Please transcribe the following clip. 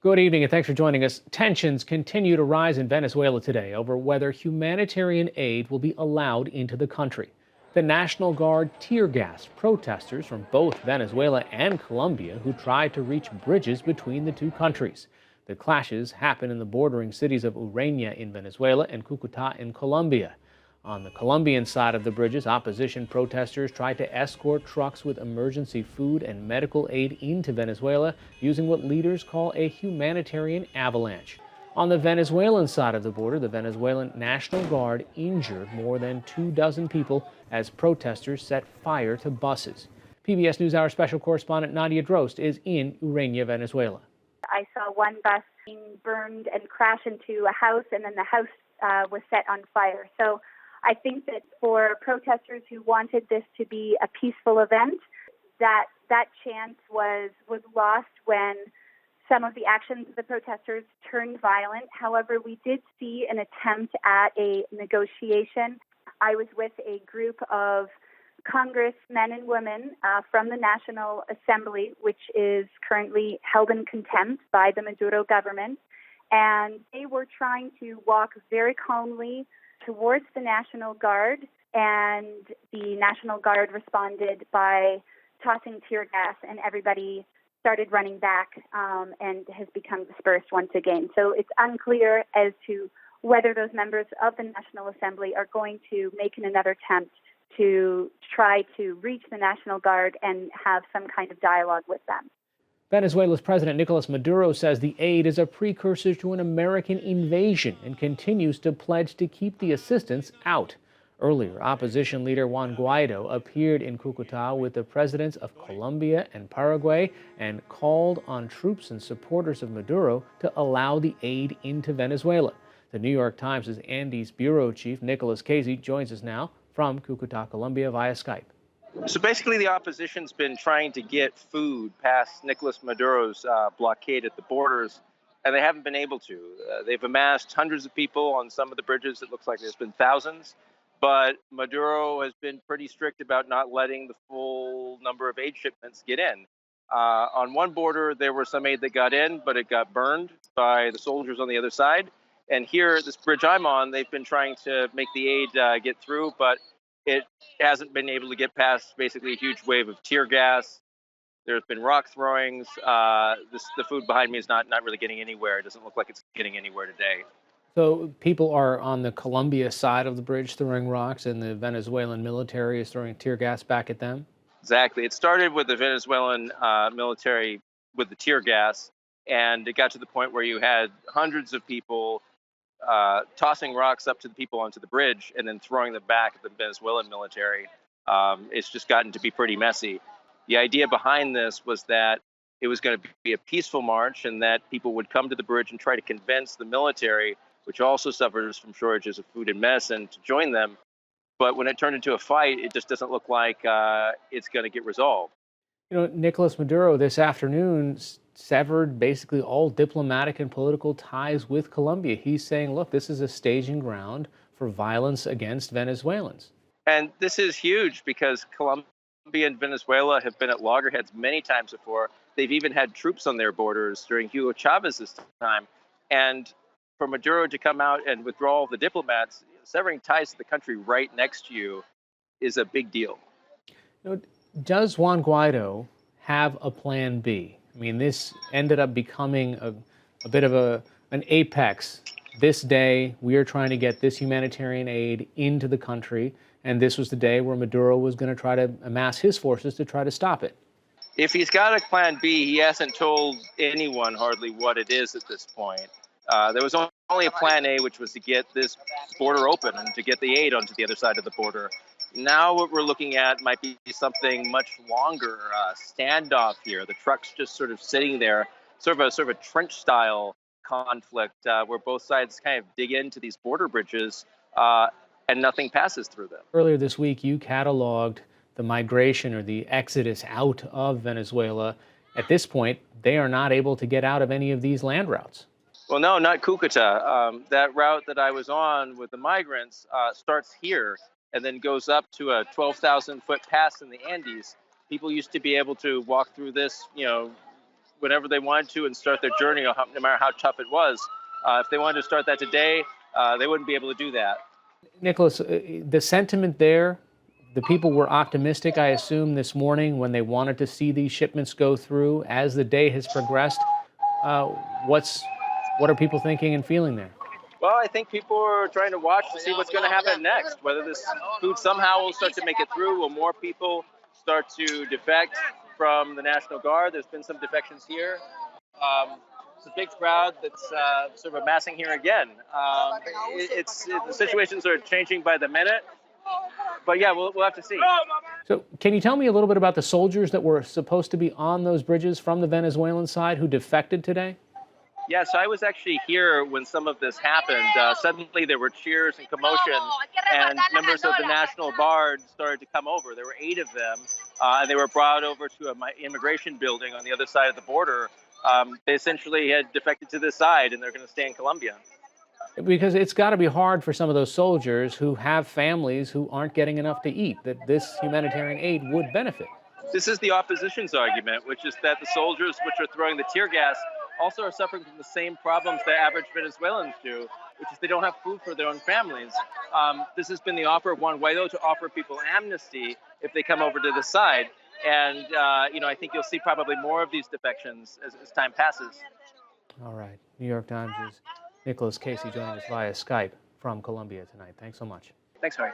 Good evening and thanks for joining us. Tensions continue to rise in Venezuela today over whether humanitarian aid will be allowed into the country. The National Guard tear gassed protesters from both Venezuela and Colombia who tried to reach bridges between the two countries. The clashes happen in the bordering cities of Ureña in Venezuela and Cucuta in Colombia. On the Colombian side of the bridges, opposition protesters tried to escort trucks with emergency food and medical aid into Venezuela using what leaders call a humanitarian avalanche. On the Venezuelan side of the border, the Venezuelan National Guard injured more than 24 people as protesters set fire to buses. PBS NewsHour special correspondent Nadia Drost is in Ureña, Venezuela. I saw one bus being burned and crash into a house, and then the house was set on fire. So I think that for protesters who wanted this to be a peaceful event, that chance was lost when some of the actions of the protesters turned violent. However, we did see an attempt at a negotiation. I was with a group of congressmen and women from the National Assembly, which is currently held in contempt by the Maduro government, and they were trying to walk very calmly towards the National Guard, and the National Guard responded by tossing tear gas, and everybody started running back and has become dispersed once again. So it's unclear as to whether those members of the National Assembly are going to make another attempt to try to reach the National Guard and have some kind of dialogue with them. Venezuela's President Nicolas Maduro says the aid is a precursor to an American invasion and continues to pledge to keep the assistance out. Earlier, opposition leader Juan Guaido appeared in Cucuta with the presidents of Colombia and Paraguay and called on troops and supporters of Maduro to allow the aid into Venezuela. The New York Times' Andes bureau chief Nicholas Casey joins us now from Cucuta, Colombia via Skype. So basically, the opposition's been trying to get food past Nicolas Maduro's blockade at the borders, and they haven't been able to. They've amassed hundreds of people on some of the bridges. It looks like there's been thousands, but Maduro has been pretty strict about not letting the full number of aid shipments get in. On one border, there was some aid that got in, but it got burned by the soldiers on the other side. And here, this bridge I'm on, they've been trying to make the aid get through, but it hasn't been able to get past basically a huge wave of tear gas. There's been rock throwings. The food behind me is not really getting anywhere. It doesn't look like it's getting anywhere today. So people are on the Colombia side of the bridge throwing rocks, and the Venezuelan military is throwing tear gas back at them? Exactly. It started with the Venezuelan military with the tear gas, and it got to the point where you had hundreds of people tossing rocks up to the people onto the bridge and then throwing them back at the Venezuelan military. It's just gotten to be pretty messy. The idea behind this was that it was going to be a peaceful march and that people would come to the bridge and try to convince the military, which also suffers from shortages of food and medicine, to join them. But when it turned into a fight, it just doesn't look like it's going to get resolved. Nicolas Maduro this afternoon severed basically all diplomatic and political ties with Colombia. He's saying, look, this is a staging ground for violence against Venezuelans. And this is huge because Colombia and Venezuela have been at loggerheads many times before. They've even had troops on their borders during Hugo Chavez's time. And for Maduro to come out and withdraw all the diplomats, severing ties to the country right next to you is a big deal. Does Juan Guaido have a plan B? I mean, this ended up becoming a bit of an apex. This day, we are trying to get this humanitarian aid into the country, and this was the day where Maduro was going to try to amass his forces to try to stop it. If he's got a plan B, he hasn't told anyone hardly what it is at this point. There was only a plan A, which was to get this border open and to get the aid onto the other side of the border. Now what we're looking at might be something much longer, standoff here. The truck's just sort of sitting there, sort of a trench-style conflict where both sides kind of dig into these border bridges and nothing passes through them. Earlier this week, you cataloged the migration or the exodus out of Venezuela. At this point, they are not able to get out of any of these land routes. Well, no, not Cucuta. That route that I was on with the migrants starts here and then goes up to a 12,000-foot pass in the Andes. People used to be able to walk through this, whenever they wanted to and start their journey, no matter how tough it was. If they wanted to start that today, they wouldn't be able to do that. Nicholas, the sentiment there, the people were optimistic, I assume, this morning when they wanted to see these shipments go through. As the day has progressed, what are people thinking and feeling there? Well, I think people are trying to watch to see what's going to happen next, whether this food somehow will start to make it through. Will more people start to defect from the National Guard? There's been some defections here. It's a big crowd that's sort of amassing here again. The situations are changing by the minute, but yeah, we'll have to see. So can you tell me a little bit about the soldiers that were supposed to be on those bridges from the Venezuelan side who defected today? Yeah, so I was actually here when some of this happened. Suddenly there were cheers and commotion, and members of the National Guard started to come over. There were 8 of them, and they were brought over to an immigration building on the other side of the border. They essentially had defected to this side, and they're going to stay in Colombia. Because it's got to be hard for some of those soldiers who have families who aren't getting enough to eat, that this humanitarian aid would benefit. This is the opposition's argument, which is that the soldiers which are throwing the tear gas also are suffering from the same problems that average Venezuelans do, which is they don't have food for their own families. This has been the offer of Juan Guaido to offer people amnesty if they come over to the side. And, I think you'll see probably more of these defections as time passes. All right. New York Times' Nicholas Casey joining us via Skype from Colombia tonight. Thanks so much. Thanks, Harry.